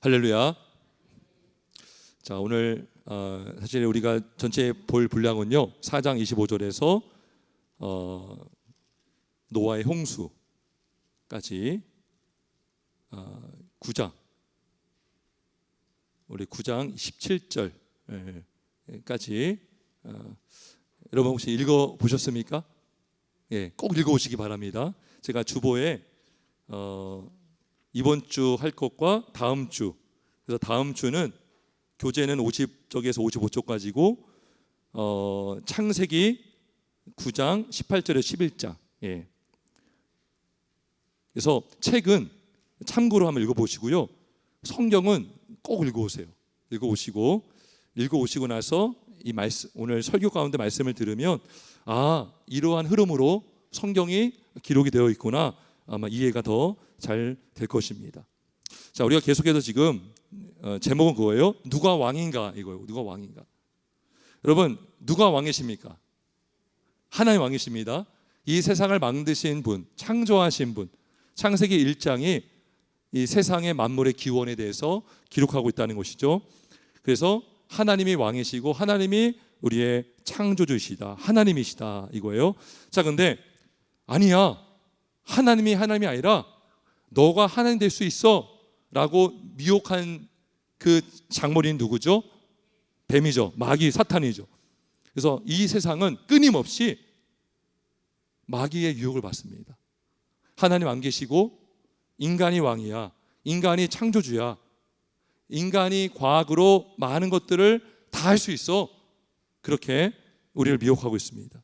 할렐루야. 자, 오늘 사실 우리가 전체 볼 분량은요 4장 25절에서 노아의 홍수까지 9장 우리 9장 17절까지 여러분 혹시 읽어 보셨습니까? 예, 꼭 읽어 오시기 바랍니다. 제가 주보에 이번 주 할 것과 다음 주, 그래서 다음 주는 교재는 50쪽에서 55쪽까지고 창세기 9장 18절에서 11장. 예. 그래서 책은 참고로 한번 읽어보시고요. 성경은 꼭 읽어오세요. 읽어오시고 나서 이 말씀, 오늘 설교 가운데 말씀을 들으면 이러한 흐름으로 성경이 기록이 되어 있구나, 아마 이해가 더 잘 될 것입니다. 자, 우리가 계속해서 지금 제목은 그거예요. 누가 왕인가 이거예요. 누가 왕인가. 여러분, 누가 왕이십니까? 하나님 왕이십니다. 이 세상을 만드신 분, 창조하신 분. 창세기 1장이 이 세상의 만물의 기원에 대해서 기록하고 있다는 것이죠. 그래서 하나님이 왕이시고 하나님이 우리의 창조주시다, 하나님이시다 이거예요. 자, 근데 아니야, 하나님이 아니라 너가 하나님 될 수 있어 라고 미혹한 그 장모리는 누구죠? 뱀이죠. 마귀, 사탄이죠. 그래서 이 세상은 끊임없이 마귀의 유혹을 받습니다. 하나님 안 계시고 인간이 왕이야, 인간이 창조주야, 인간이 과학으로 많은 것들을 다 할 수 있어, 그렇게 우리를 미혹하고 있습니다.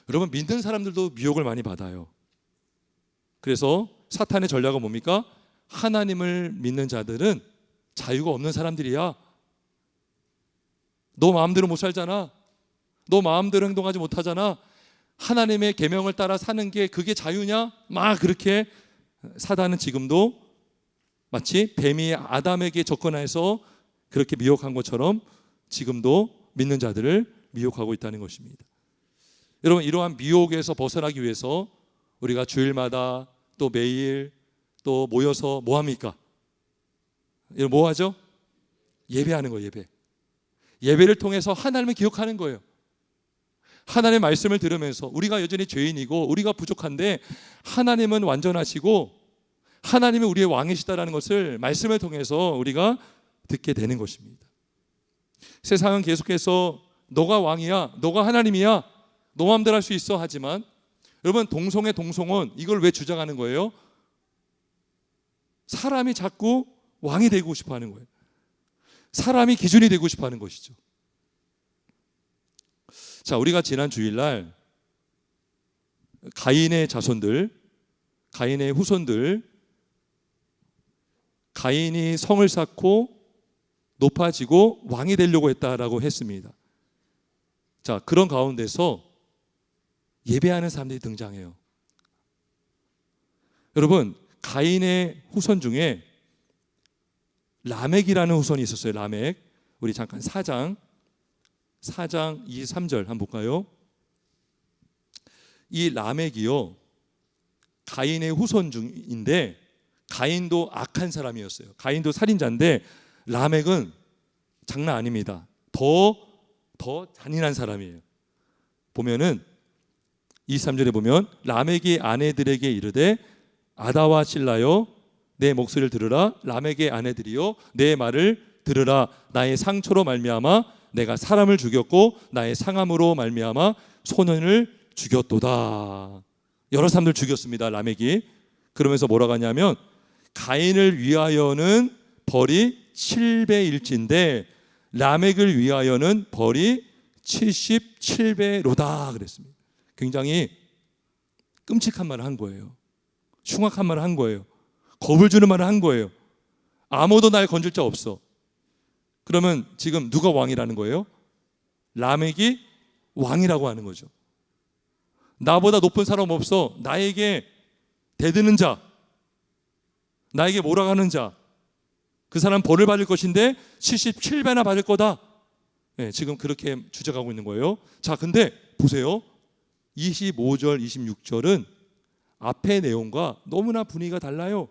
여러분, 믿는 사람들도 미혹을 많이 받아요. 그래서 사탄의 전략은 뭡니까? 하나님을 믿는 자들은 자유가 없는 사람들이야. 너 마음대로 못 살잖아. 너 마음대로 행동하지 못하잖아. 하나님의 계명을 따라 사는 게 그게 자유냐? 막 그렇게 사단은 지금도 마치 뱀이 아담에게 접근해서 그렇게 미혹한 것처럼 지금도 믿는 자들을 미혹하고 있다는 것입니다. 여러분, 이러한 미혹에서 벗어나기 위해서 우리가 주일마다 또 매일 또 모여서 뭐 합니까? 뭐 하죠? 예배하는 거예요. 예배를 통해서 하나님을 기억하는 거예요. 하나님의 말씀을 들으면서 우리가 여전히 죄인이고 우리가 부족한데 하나님은 완전하시고 하나님이 우리의 왕이시다라는 것을 말씀을 통해서 우리가 듣게 되는 것입니다. 세상은 계속해서 너가 왕이야, 너가 하나님이야, 너 마음대로 할 수 있어 하지만 여러분, 동성애, 동성혼 이걸 왜 주장하는 거예요? 사람이 자꾸 왕이 되고 싶어 하는 거예요. 사람이 기준이 되고 싶어 하는 것이죠. 자, 우리가 지난 주일날 가인의 자손들, 가인의 후손들, 가인이 성을 쌓고 높아지고 왕이 되려고 했다라고 했습니다. 자, 그런 가운데서 예배하는 사람들이 등장해요. 여러분, 가인의 후손 중에 라멕이라는 후손이 있었어요. 라멕. 우리 잠깐 4장 23절 한번 볼까요? 이 라멕이요, 가인의 후손 중인데 가인도 악한 사람이었어요. 가인도 살인자인데 라멕은 장난 아닙니다. 더 잔인한 사람이에요. 보면은 23절에 보면 라멕이 아내들에게 이르되 아다와 실라여 내 목소리를 들으라. 라멕의 아내들이여 내 말을 들으라. 나의 상처로 말미암아 내가 사람을 죽였고 나의 상함으로 말미암아 소년을 죽였도다. 여러 사람들 죽였습니다, 라멕이. 그러면서 뭐라고 하냐면 가인을 위하여는 벌이 7배일진데 라멕을 위하여는 벌이 77배로다 그랬습니다. 굉장히 끔찍한 말을 한 거예요. 흉악한 말을 한 거예요. 겁을 주는 말을 한 거예요. 아무도 날 건질 자 없어. 그러면 지금 누가 왕이라는 거예요? 라멕이 왕이라고 하는 거죠. 나보다 높은 사람 없어. 나에게 대드는 자, 나에게 몰아가는 자, 그 사람 벌을 받을 것인데 77배나 받을 거다. 네, 지금 그렇게 주장하고 있는 거예요. 자, 근데 보세요. 25절, 26절은 앞의 내용과 너무나 분위기가 달라요.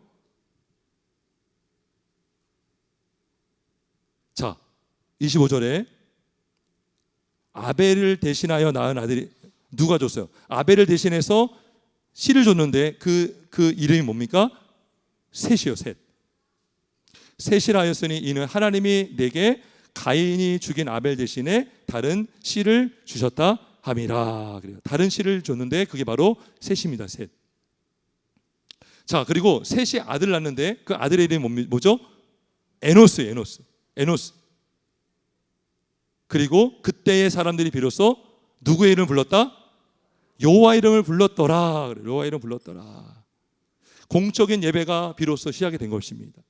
25절에 아벨을 대신하여 낳은 아들이 누가 줬어요? 아벨을 대신해서 씨를 줬는데 그 이름이 뭡니까? 셋이요. 셋이라 하였으니 이는 하나님이 내게 가인이 죽인 아벨 대신에 다른 씨를 주셨다 함이라. 그래요. 다른 씨를 줬는데 그게 바로 셋입니다. 셋. 자, 그리고 셋이 아들 낳는데 그 아들의 이름이 뭐죠? 에노스. 그리고 그때의 사람들이 비로소 누구의 이름을 불렀다? 여호와 이름을 불렀더라. 여호와 이름 불렀더라. 공적인 예배가 비로소 시작이 된 것입니다.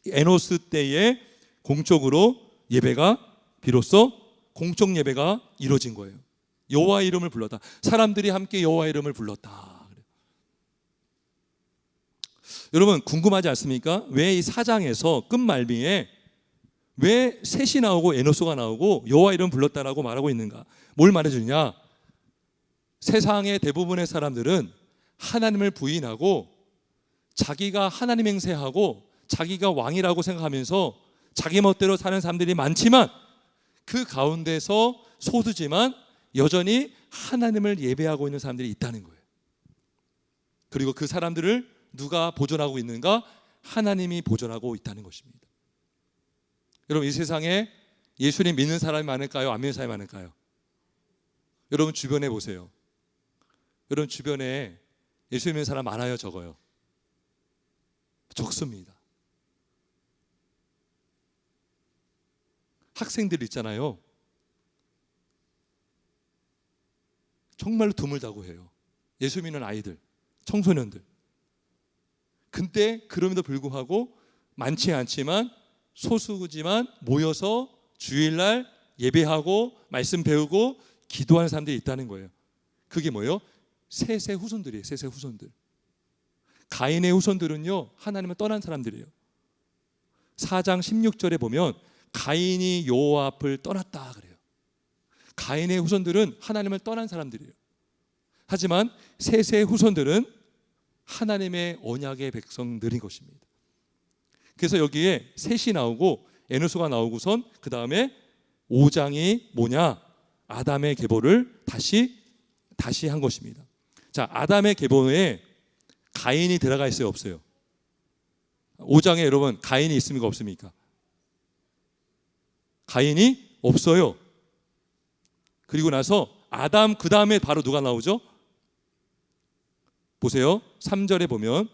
에노스 때에 공적으로 예배가 비로소 공적 예배가 이루어진 거예요. 여호와 이름을 불렀다. 사람들이 함께 여호와 이름을 불렀다. 여러분 궁금하지 않습니까? 왜 이 4장에서 끝말미에 왜 셋이 나오고 에노스가 나오고 여호와 이름 불렀다라고 말하고 있는가? 뭘 말해주냐? 세상의 대부분의 사람들은 하나님을 부인하고 자기가 하나님 행세하고 자기가 왕이라고 생각하면서 자기 멋대로 사는 사람들이 많지만 그 가운데서 소수지만 여전히 하나님을 예배하고 있는 사람들이 있다는 거예요. 그리고 그 사람들을 누가 보존하고 있는가? 하나님이 보존하고 있다는 것입니다. 여러분 이 세상에 예수님 믿는 사람이 많을까요? 안 믿는 사람이 많을까요? 여러분 주변에 보세요. 여러분 주변에 예수 믿는 사람 많아요? 적어요? 적습니다. 학생들 있잖아요. 정말로 드물다고 해요. 예수 믿는 아이들, 청소년들. 근데 그럼에도 불구하고 많지 않지만 소수지만 모여서 주일날 예배하고 말씀 배우고 기도하는 사람들이 있다는 거예요. 그게 뭐예요? 셋의 후손들이에요. 셋의 후손들. 가인의 후손들은요 하나님을 떠난 사람들이에요. 4장 16절에 보면 가인이 여호와 앞을 떠났다 그래요. 가인의 후손들은 하나님을 떠난 사람들이에요. 하지만 셋의 후손들은 하나님의 언약의 백성들인 것입니다. 그래서 여기에 셋이 나오고 에노스가 나오고선 그 다음에 5장이 뭐냐? 아담의 계보를 다시 한 것입니다. 자, 아담의 계보에 가인이 들어가 있어요, 없어요? 5장에 여러분 가인이 있습니까, 없습니까? 가인이 없어요. 그리고 나서 아담 그 다음에 바로 누가 나오죠? 보세요. 3절에 보면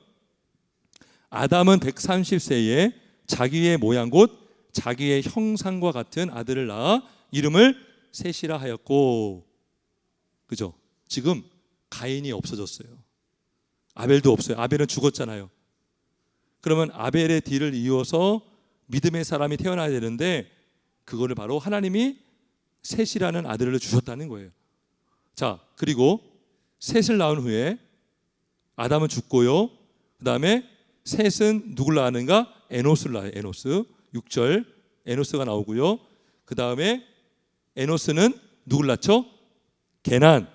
아담은 130세에 자기의 모양 곧 자기의 형상과 같은 아들을 낳아 이름을 셋이라 하였고, 그죠? 지금 가인이 없어졌어요. 아벨도 없어요. 아벨은 죽었잖아요. 그러면 아벨의 뒤를 이어서 믿음의 사람이 태어나야 되는데 그거를 바로 하나님이 셋이라는 아들을 주셨다는 거예요. 자, 그리고 셋을 낳은 후에 아담은 죽고요. 그 다음에 셋은 누굴 낳았는가? 에노스를 낳아요. 에노스. 6절 에노스가 나오고요. 그 다음에 에노스는 누굴 낳죠? 게난.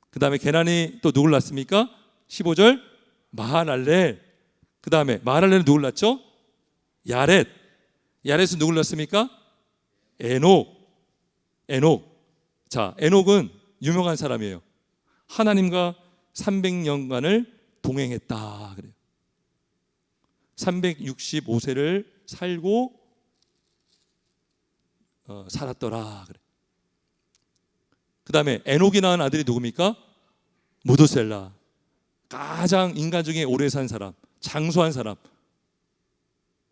그 다음에 게난이 또 누굴 낳습니까? 15절 마하랄렐. 그 다음에 마하랄렐은 누굴 낳죠? 야렛. 야렛은 누굴 낳습니까? 에녹. 자, 에녹은 유명한 사람이에요. 하나님과 300년간을 동행했다 그래요. 365세를 살고 살았더라 그래. 그 다음에 에녹이 낳은 아들이 누굽니까? 무드셀라. 가장 인간 중에 오래 산 사람, 장수한 사람.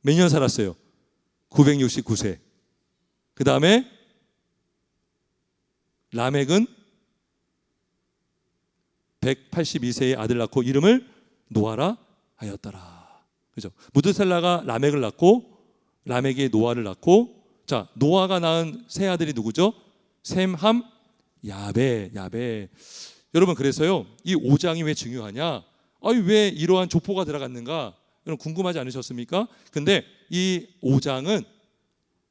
몇 년 살았어요? 969세. 그 다음에 라멕은 182세의 아들 낳고 이름을 노아라 하였더라. 그죠? 무드셀라가 라멕을 낳고 라멕이 노아를 낳고, 자, 노아가 낳은 세 아들이 누구죠? 셈, 함, 야베. 여러분 그래서요 이 5장이 왜 중요하냐? 아니 왜 이러한 족보가 들어갔는가? 여러분 궁금하지 않으셨습니까? 근데 이 5장은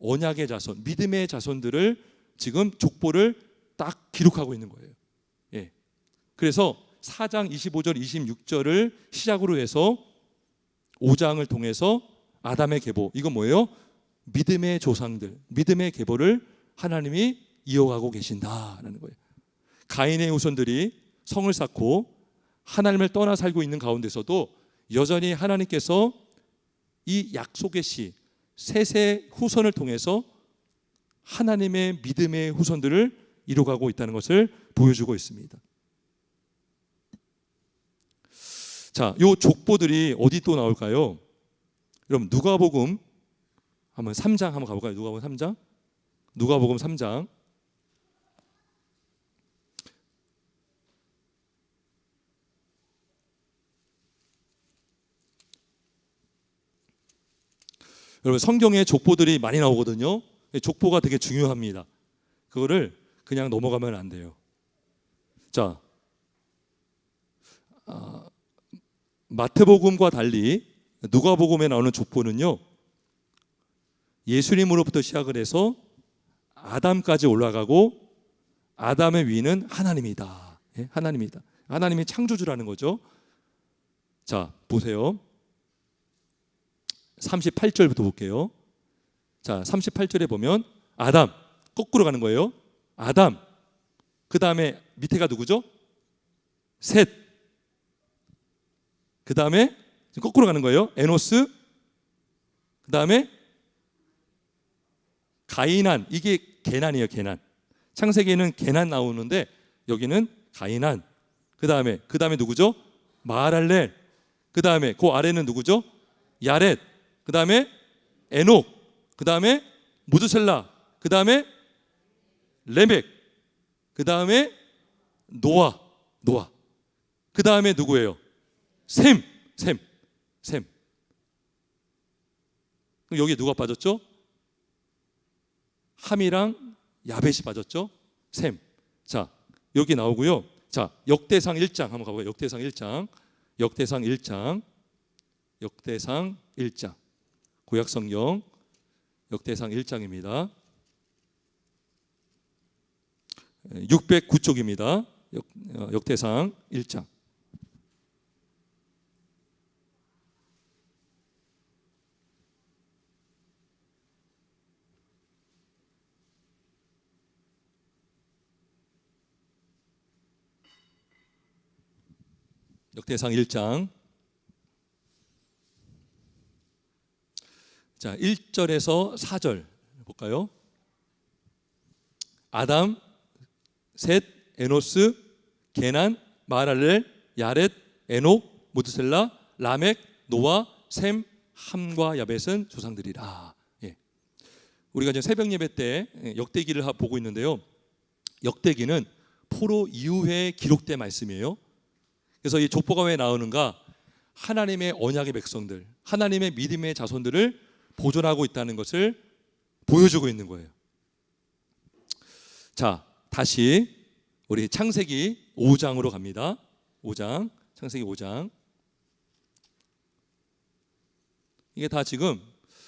언약의 자손, 믿음의 자손들을 지금 족보를 딱 기록하고 있는 거예요. 예. 그래서 4장 25절 26절을 시작으로 해서 5장을 통해서 아담의 계보, 이건 뭐예요? 믿음의 조상들, 믿음의 계보를 하나님이 이어가고 계신다라는 거예요. 가인의 후손들이 성을 쌓고 하나님을 떠나 살고 있는 가운데서도 여전히 하나님께서 이 약속의 씨 셋의 후손을 통해서 하나님의 믿음의 후손들을 이루어가고 있다는 것을 보여주고 있습니다. 자, 요 족보들이 어디 또 나올까요? 여러분 누가복음 한번 3장 한번 가볼까요? 누가복음 3장. 누가복음 3장. 여러분 성경에 족보들이 많이 나오거든요. 족보가 되게 중요합니다. 그거를 그냥 넘어가면 안 돼요. 자, 마태복음과 달리 누가복음에 나오는 족보는요, 예수님으로부터 시작을 해서 아담까지 올라가고 아담의 위는 하나님이다. 예? 하나님이다. 하나님이 창조주라는 거죠. 자, 보세요. 38절부터 볼게요. 자, 38절에 보면 아담, 거꾸로 가는 거예요. 아담. 그 다음에 밑에가 누구죠? 셋. 그 다음에 거꾸로 가는 거예요. 에노스. 그 다음에 가이난. 이게 게난이에요. 게난. 창세기에는 게난 나오는데 여기는 가이난. 그 다음에 누구죠? 마할랄렐. 그 다음에 그 아래는 누구죠? 야렛. 그 다음에 에녹. 그 다음에 무드셀라. 그 다음에 레멕. 그 다음에 노아. 그 다음에 누구예요? 셈. 그럼 여기에 누가 빠졌죠? 함이랑 야벳이 빠졌죠? 셈. 자, 여기 나오고요. 자, 역대상 1장 한번 가볼까요? 역대상 1장. 구약성경 역대상 1장입니다. 609쪽입니다. 역대상 1장. 역대상 1장. 자, 1절에서 4절 볼까요? 아담, 셋, 에노스, 게난, 마할랄렐, 야렛, 에녹, 무드셀라, 라멕, 노아, 셈, 함과 야벳은 조상들이라. 예. 우리가 지금 새벽 예배 때 역대기를 보고 있는데요. 역대기는 포로 이후에 기록된 말씀이에요. 그래서 이 족보가 왜 나오는가? 하나님의 언약의 백성들, 하나님의 믿음의 자손들을 보존하고 있다는 것을 보여주고 있는 거예요. 자, 다시 우리 창세기 5장으로 갑니다. 5장, 창세기 5장. 이게 다 지금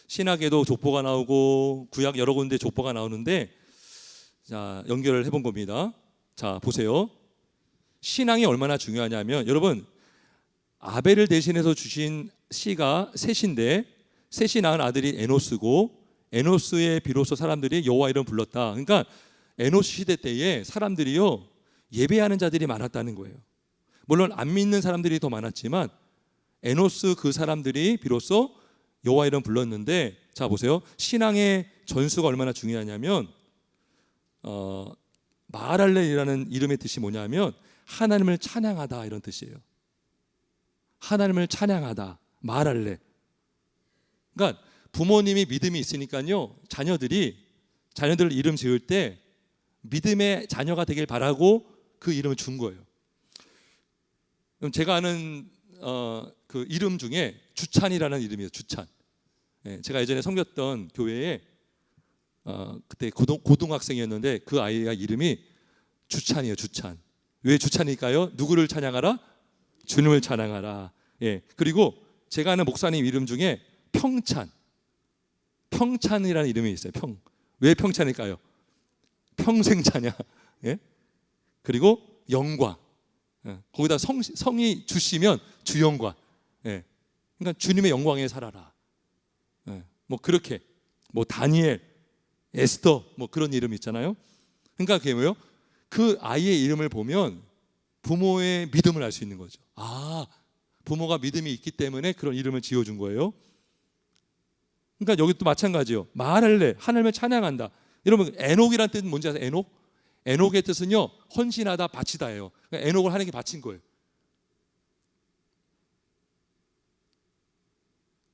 신약에도 족보가 나오고 구약 여러 군데 족보가 나오는데, 자, 연결을 해본 겁니다. 자, 보세요. 신앙이 얼마나 중요하냐면, 여러분 아벨을 대신해서 주신 씨가 셋인데 셋이 낳은 아들이 에노스고, 에노스의 비로소 사람들이 여호와 이름 불렀다. 그러니까 에노스 시대 때에 사람들이요 예배하는 자들이 많았다는 거예요. 물론 안 믿는 사람들이 더 많았지만 에노스 그 사람들이 비로소 여호와 이름 불렀는데, 자 보세요. 신앙의 전수가 얼마나 중요하냐면 마할랄렐이라는 이름의 뜻이 뭐냐면 하나님을 찬양하다 이런 뜻이에요. 하나님을 찬양하다. 마할랄렐. 그러니까 부모님이 믿음이 있으니까요, 자녀들 이름 지을 때 믿음의 자녀가 되길 바라고 그 이름을 준 거예요. 그럼 제가 아는 그 이름 중에 주찬이라는 이름이에요. 주찬. 예, 제가 예전에 섬겼던 교회에 그때 고등학생이었는데 그 아이가 이름이 주찬이에요. 주찬. 왜 주찬일까요? 누구를 찬양하라? 주님을 찬양하라. 예. 그리고 제가 아는 목사님 이름 중에 평찬이라는 이름이 있어요. 왜 평찬일까요? 평생 찬양. 예? 그리고 영광. 예. 거기다 성이 주시면 주영광. 예. 그러니까 주님의 영광에 살아라. 예. 뭐 그렇게 뭐 다니엘, 에스더 뭐 그런 이름 있잖아요. 그러니까 그게 뭐예요? 그 아이의 이름을 보면 부모의 믿음을 알 수 있는 거죠. 아, 부모가 믿음이 있기 때문에 그런 이름을 지어준 거예요. 그러니까 여기 또 마찬가지예요. 말할래, 하나님을 찬양한다. 여러분 에녹이라는 뜻은 뭔지 아세요? 에녹? 에녹의 뜻은요, 헌신하다, 바치다예요. 그러니까 에녹을 하나님께 바친 거예요.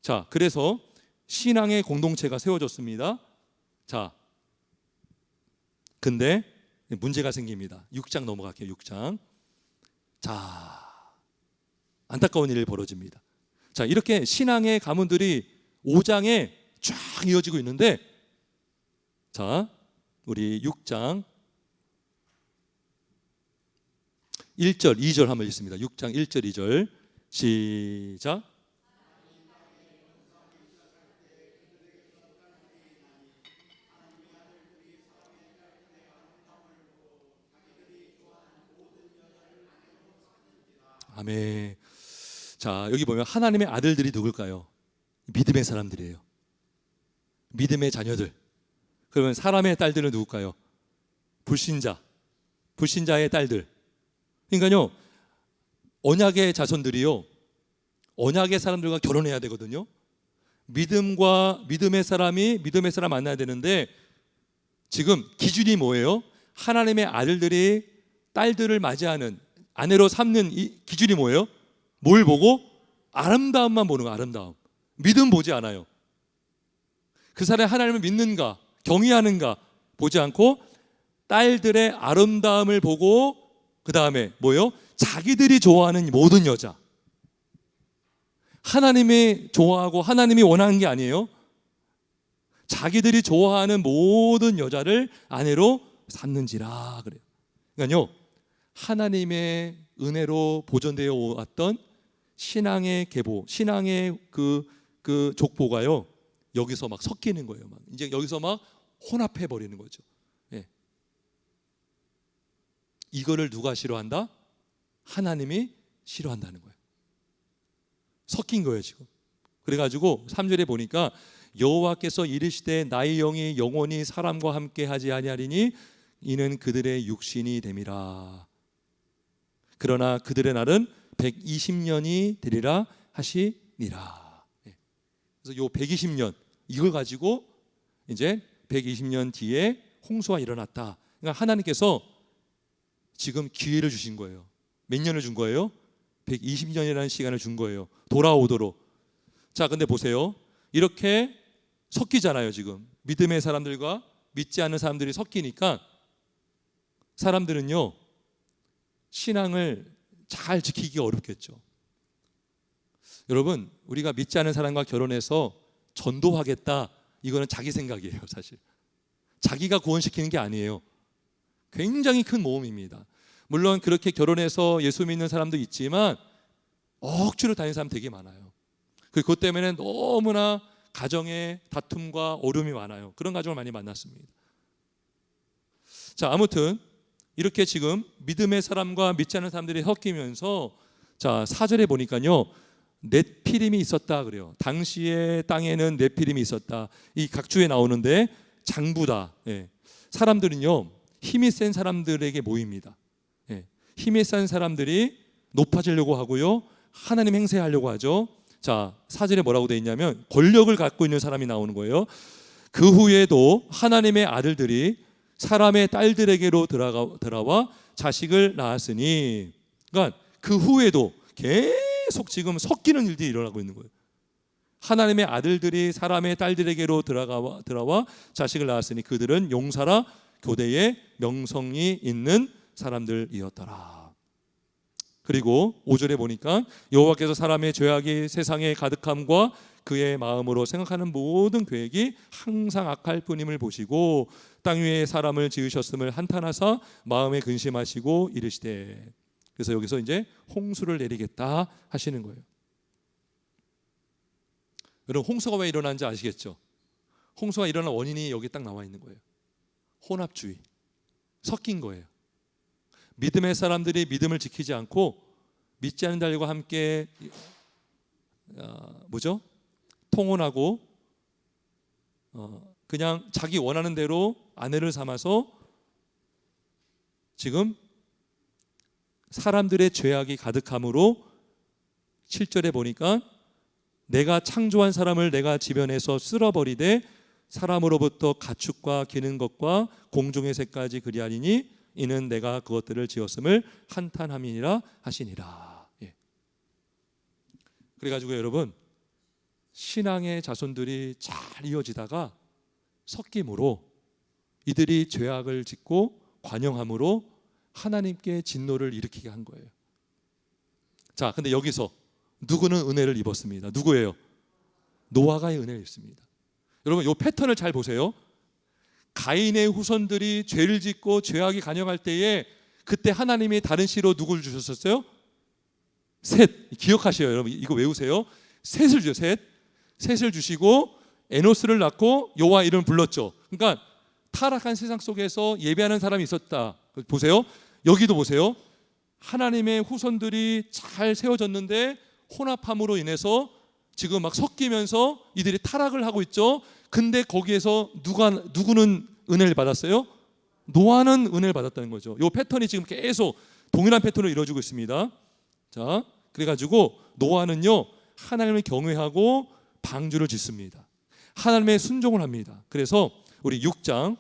자, 그래서 신앙의 공동체가 세워졌습니다. 자, 근데 문제가 생깁니다. 6장 넘어갈게요. 6장. 자, 안타까운 일이 벌어집니다. 자, 이렇게 신앙의 가문들이 5장에 쫙 이어지고 있는데, 자, 우리 6장 1절, 2절 한번 읽습니다. 6장 1절, 2절 시작. 아멘. 자, 여기 보면 하나님의 아들들이 누굴까요? 믿음의 사람들이에요. 믿음의 자녀들. 그러면 사람의 딸들은 누굴까요? 불신자, 불신자의 딸들. 그러니까요, 언약의 자손들이요, 언약의 사람들과 결혼해야 되거든요. 믿음의 사람이 믿음의 사람 만나야 되는데, 지금 기준이 뭐예요? 하나님의 아들들이 딸들을 맞이하는, 아내로 삼는 이 기준이 뭐예요? 뭘 보고? 아름다움만 보는 거. 아름다움. 믿음 보지 않아요. 그 사람이 하나님을 믿는가, 경외하는가 보지 않고 딸들의 아름다움을 보고, 그 다음에 뭐예요? 자기들이 좋아하는 모든 여자, 하나님이 좋아하고 하나님이 원하는 게 아니에요. 자기들이 좋아하는 모든 여자를 아내로 삼는지라 그래요. 그러니까요, 하나님의 은혜로 보존되어 왔던 신앙의 계보, 신앙의 그 족보가요, 여기서 막 섞이는 거예요. 막 이제 여기서 막 혼합해 버리는 거죠. 예. 이거를 누가 싫어한다? 하나님이 싫어한다는 거예요. 섞인 거예요 지금. 그래가지고 3절에 보니까 여호와께서 이르시되 나의 영이 영원히 사람과 함께 하지 아니하리니 이는 그들의 육신이 됨이라. 그러나 그들의 날은 120년이 되리라 하시니라. 그래서 요 120년 이걸 가지고 이제 120년 뒤에 홍수가 일어났다. 그러니까 하나님께서 지금 기회를 주신 거예요. 몇 년을 준 거예요? 120년이라는 시간을 준 거예요. 돌아오도록. 자, 근데 보세요. 이렇게 섞이잖아요, 지금. 믿음의 사람들과 믿지 않는 사람들이 섞이니까 사람들은요, 신앙을 잘 지키기가 어렵겠죠. 여러분, 우리가 믿지 않는 사람과 결혼해서 전도하겠다, 이거는 자기 생각이에요. 사실 자기가 구원시키는 게 아니에요. 굉장히 큰 모험입니다. 물론 그렇게 결혼해서 예수 믿는 사람도 있지만 억지로 다니는 사람 되게 많아요. 그것 때문에 너무나 가정에 다툼과 어려움이 많아요. 그런 가정을 많이 만났습니다. 자, 아무튼 이렇게 지금 믿음의 사람과 믿지 않는 사람들이 섞이면서, 자, 4절에 보니까요, 넷피림이 있었다 그래요. 당시의 땅에는 넷피림이 있었다. 이 각주에 나오는데 장부다. 예. 사람들은요, 힘이 센 사람들에게 모입니다. 예. 힘이 센 사람들이 높아지려고 하고요, 하나님 행세하려고 하죠. 자, 4절에 뭐라고 되어 있냐면 권력을 갖고 있는 사람이 나오는 거예요. 그 후에도 하나님의 아들들이 사람의 딸들에게로 들어와 자식을 낳았으니, 그러니까 그 후에도 계속 지금 섞이는 일들이 일어나고 있는 거예요. 하나님의 아들들이 사람의 딸들에게로 들어와 자식을 낳았으니 그들은 용사라 교대에 명성이 있는 사람들이었더라. 그리고 5절에 보니까 여호와께서 사람의 죄악이 세상에 가득함과 그의 마음으로 생각하는 모든 계획이 항상 악할 뿐임을 보시고 땅 위에 사람을 지으셨음을 한탄하사 마음에 근심하시고 이르시되. 그래서 여기서 이제 홍수를 내리겠다 하시는 거예요. 여러분, 홍수가 왜 일어나는지 아시겠죠? 홍수가 일어난 원인이 여기 딱 나와 있는 거예요. 혼합주의, 섞인 거예요. 믿음의 사람들이 믿음을 지키지 않고 믿지 않는 자들과 함께 통혼하고 그냥 자기 원하는 대로 아내를 삼아서 지금 사람들의 죄악이 가득함으로 7절에 보니까 내가 창조한 사람을 내가 지변에서 쓸어버리되 사람으로부터 가축과 기는 것과 공중의 새까지 그리하리니 이는 내가 그것들을 지었음을 한탄함이니라 하시니라. 예. 그래가지고 여러분, 신앙의 자손들이 잘 이어지다가 섞임으로 이들이 죄악을 짓고 관영함으로 하나님께 진노를 일으키게 한 거예요. 자, 근데 여기서 누구는 은혜를 입었습니다. 누구예요? 노아가 은혜를 입습니다. 여러분, 이 패턴을 잘 보세요. 가인의 후손들이 죄를 짓고 죄악이 관영할 때에 그때 하나님이 다른 씨로 누구를 주셨었어요? 셋. 기억하셔요, 여러분. 이거 외우세요. 셋을 주세요. 셋을 주시고 에노스를 낳고 여호와 이름을 불렀죠. 그러니까 타락한 세상 속에서 예배하는 사람이 있었다. 보세요. 여기도 보세요. 하나님의 후손들이 잘 세워졌는데 혼합함으로 인해서 지금 막 섞이면서 이들이 타락을 하고 있죠. 근데 거기에서 누구는 은혜를 받았어요? 노아는 은혜를 받았다는 거죠. 이 패턴이 지금 계속 동일한 패턴으로 이루어지고 있습니다. 자, 그래가지고 노아는요, 하나님을 경외하고 방주를 짓습니다. 하나님의 순종을 합니다. 그래서 우리 6장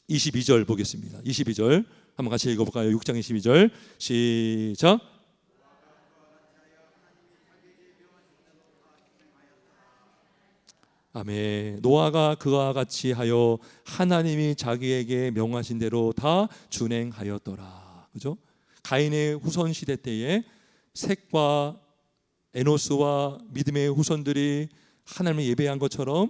22절 보겠습니다. 22절 한번 같이 읽어볼까요? 6장 22절 시작. 아멘. 노아가 그와 같이 하여 하나님이 자기에게 명하신 대로 다 준행하였더라. 그죠? 가인의 후손 시대 때에 셋과 에노스와 믿음의 후손들이 하나님을 예배한 것처럼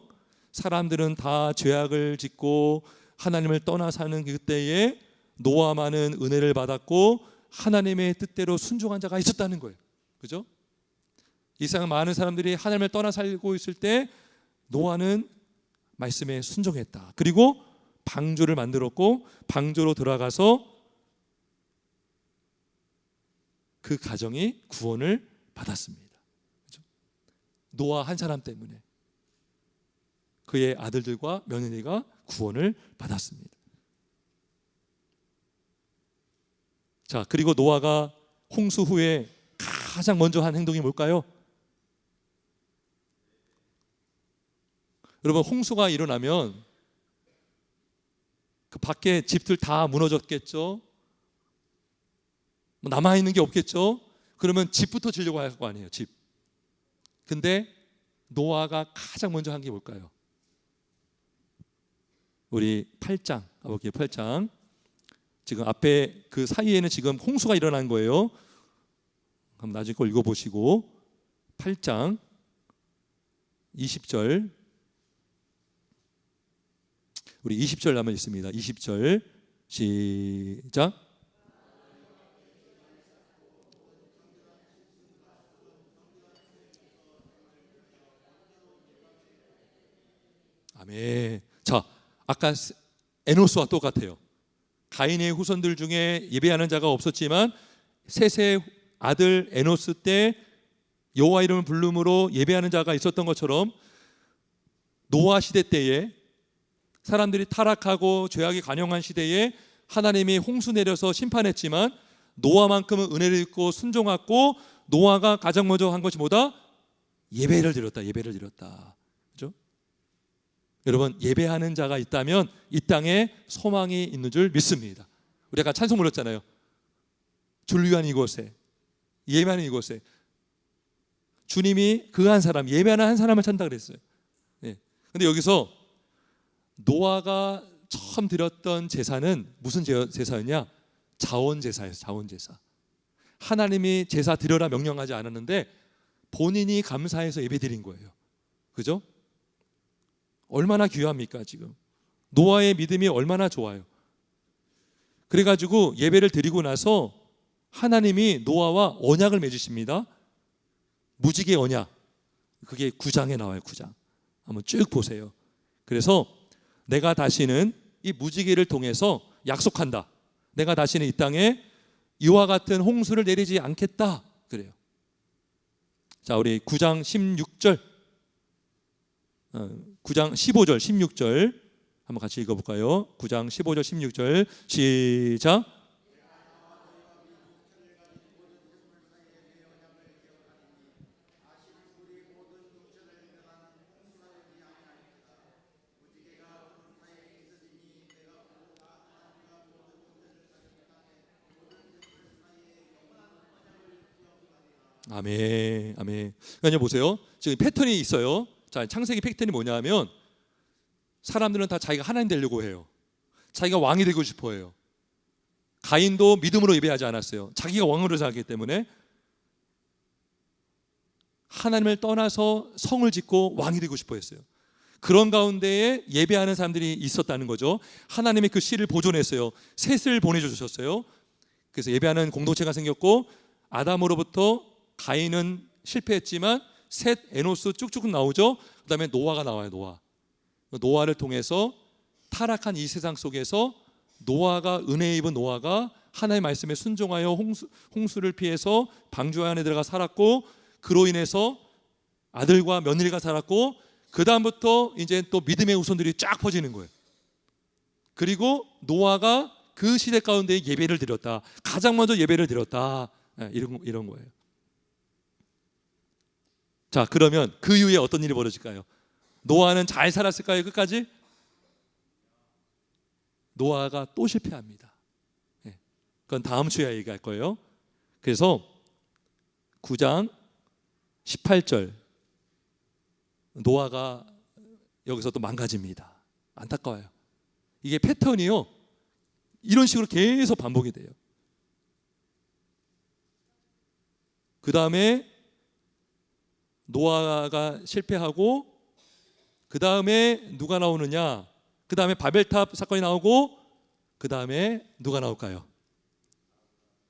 사람들은 다 죄악을 짓고 하나님을 떠나 사는 그때에 노아만은 은혜를 받았고 하나님의 뜻대로 순종한 자가 있었다는 거예요. 그죠? 이 세상 많은 사람들이 하나님을 떠나 살고 있을 때 노아는 말씀에 순종했다. 그리고 방주를 만들었고 방주로 들어가서 그 가정이 구원을 받았습니다. 그죠? 노아 한 사람 때문에 그의 아들들과 며느리가 구원을 받았습니다. 자, 그리고 노아가 홍수 후에 가장 먼저 한 행동이 뭘까요? 여러분, 홍수가 일어나면 그 밖에 집들 다 무너졌겠죠. 남아있는 게 없겠죠. 그러면 집부터 지려고 할 거 아니에요. 집. 근데 노아가 가장 먼저 한 게 뭘까요? 우리 8장 가볼게요. 8장. 지금 앞에 그 사이에는 지금 홍수가 일어난 거예요. 한번 나중에 걸 읽어보시고 8장 20절 우리 20절 한번 있습니다. 20절 시작. 아멘. 자, 아까 에노스와 똑같아요. 가인의 후손들 중에 예배하는 자가 없었지만 셋의 아들 에노스 때 여호와 이름을 부름으로 예배하는 자가 있었던 것처럼 노아 시대 때에 사람들이 타락하고 죄악이 관영한 시대에 하나님이 홍수 내려서 심판했지만 노아만큼은 은혜를 입고 순종하고 노아가 가장 먼저 한 것이 뭐다? 예배를 드렸다. 예배를 드렸다. 그렇죠? 여러분, 예배하는 자가 있다면 이 땅에 소망이 있는 줄 믿습니다. 우리 아까 찬송 불렀잖아요. 줄 위한 이곳에, 예배하는 이곳에 주님이 그 한 사람, 예배하는 한 사람을 찾는다 그랬어요. 예. 근데 여기서 노아가 처음 드렸던 제사는 무슨 제사였냐? 자원제사예요. 자원제사. 하나님이 제사 드려라 명령하지 않았는데 본인이 감사해서 예배 드린 거예요. 그죠? 얼마나 귀합니까 지금? 노아의 믿음이 얼마나 좋아요. 그래가지고 예배를 드리고 나서 하나님이 노아와 언약을 맺으십니다. 무지개 언약. 그게 9장에 나와요. 9장. 한번 쭉 보세요. 그래서 내가 다시는 이 무지개를 통해서 약속한다. 내가 다시는 이 땅에 이와 같은 홍수를 내리지 않겠다. 그래요. 자, 우리 9장 16절 9장 15절 16절 한번 같이 읽어볼까요? 9장 15절 16절 시작. 아멘, 아멘. 그러니까 보세요. 지금 패턴이 있어요. 자, 창세기 패턴이 뭐냐면 사람들은 다 자기가 하나님 되려고 해요. 자기가 왕이 되고 싶어해요. 가인도 믿음으로 예배하지 않았어요. 자기가 왕으로 살기 때문에 하나님을 떠나서 성을 짓고 왕이 되고 싶어했어요. 그런 가운데에 예배하는 사람들이 있었다는 거죠. 하나님의 그 씨를 보존했어요. 셋을 보내주셨어요. 그래서 예배하는 공동체가 생겼고 아담으로부터 가인은 실패했지만 셋, 에노스 쭉쭉 나오죠. 그 다음에 노아가 나와요. 노아를 통해서 타락한 이 세상 속에서 노아가 은혜 입은 노아가 하나님의 말씀에 순종하여 홍수를 피해서 방주 안에 들어가 살았고 그로 인해서 아들과 며느리가 살았고 그 다음부터 이제 또 믿음의 후손들이 쫙 퍼지는 거예요. 그리고 노아가 그 시대 가운데 예배를 드렸다. 가장 먼저 예배를 드렸다. 이런 거예요. 자, 그러면 그 이후에 어떤 일이 벌어질까요? 노아는 잘 살았을까요? 끝까지? 노아가 또 실패합니다. 그건 다음 주에 얘기할 거예요. 그래서 9장 18절 노아가 여기서 또 망가집니다. 안타까워요. 이게 패턴이요. 이런 식으로 계속 반복이 돼요. 그 다음에 노아가 실패하고 그 다음에 누가 나오느냐? 그 다음에 바벨탑 사건이 나오고 그 다음에 누가 나올까요?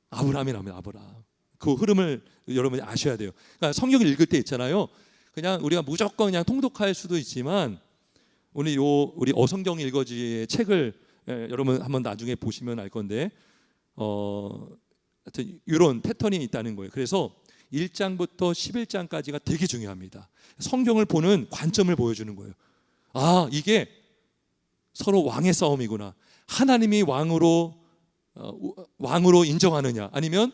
아브라함이 나옵니다. 아브라함. 그 흐름을 여러분이 아셔야 돼요. 그러니까 성경을 읽을 때 있잖아요. 그냥 우리가 무조건 그냥 통독할 수도 있지만 우리 어성경 읽어지의 책을 여러분 한번 나중에 보시면 알 건데 하여튼 이런 패턴이 있다는 거예요. 그래서 1장부터 11장까지가 되게 중요합니다. 성경을 보는 관점을 보여주는 거예요. 아, 이게 서로 왕의 싸움이구나. 하나님이 왕으로 인정하느냐 아니면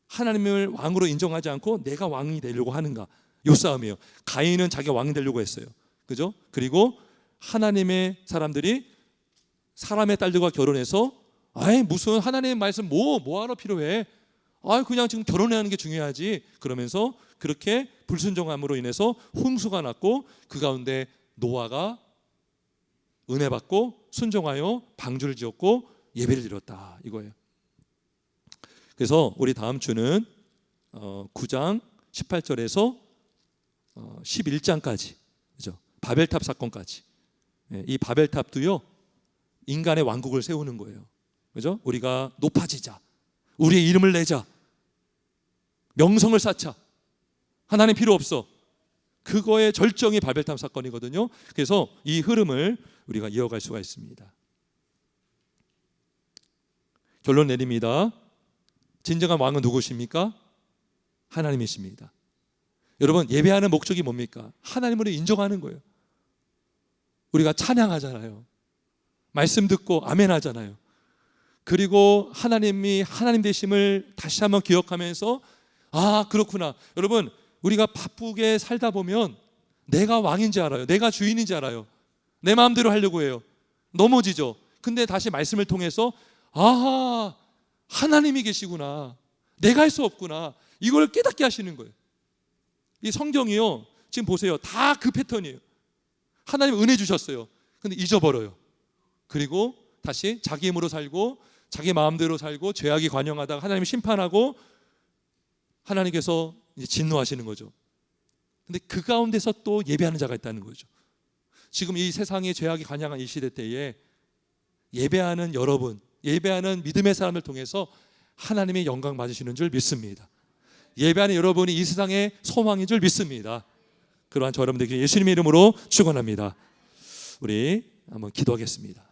하나님을 왕으로 인정하지 않고 내가 왕이 되려고 하는가. 이 싸움이에요. 가인은 자기가 왕이 되려고 했어요. 그죠? 그리고 하나님의 사람들이 사람의 딸들과 결혼해서 아이 무슨 하나님의 말씀 뭐하러 필요해? 그냥 지금 결혼하는 게 중요하지. 그러면서 그렇게 불순종함으로 인해서 홍수가 났고 그 가운데 노아가 은혜 받고 순종하여 방주를 지었고 예배를 드렸다 이거예요. 그래서 우리 다음 주는 9장 18절에서 11장까지 그죠? 바벨탑 사건까지. 이 바벨탑도요 인간의 왕국을 세우는 거예요. 그죠? 우리가 높아지자, 우리의 이름을 내자, 명성을 쌓자, 하나님 필요 없어. 그거의 절정이 바벨탑 사건이거든요. 그래서 이 흐름을 우리가 이어갈 수가 있습니다. 결론 내립니다. 진정한 왕은 누구십니까? 하나님이십니다. 여러분 예배하는 목적이 뭡니까? 하나님을 인정하는 거예요. 우리가 찬양하잖아요. 말씀 듣고 아멘 하잖아요. 그리고 하나님이 하나님 되심을 다시 한번 기억하면서 아 그렇구나. 여러분 우리가 바쁘게 살다 보면 내가 왕인지 알아요. 내가 주인인지 알아요. 내 마음대로 하려고 해요. 넘어지죠. 근데 다시 말씀을 통해서 아하 하나님이 계시구나. 내가 할 수 없구나. 이걸 깨닫게 하시는 거예요. 이 성경이요 지금 보세요. 다 그 패턴이에요. 하나님 은혜 주셨어요. 근데 잊어버려요. 그리고 다시 자기 힘으로 살고 자기 마음대로 살고 죄악이 관영하다가 하나님이 심판하고 하나님께서 이제 진노하시는 거죠. 근데 그 가운데서 또 예배하는 자가 있다는 거죠. 지금 이 세상에 죄악이 관영한 이 시대 때에 예배하는 여러분, 예배하는 믿음의 사람을 통해서 하나님의 영광 받으시는 줄 믿습니다. 예배하는 여러분이 이 세상의 소망인 줄 믿습니다. 그러한 저 여러분들에게 예수님의 이름으로 축원합니다. 우리 한번 기도하겠습니다.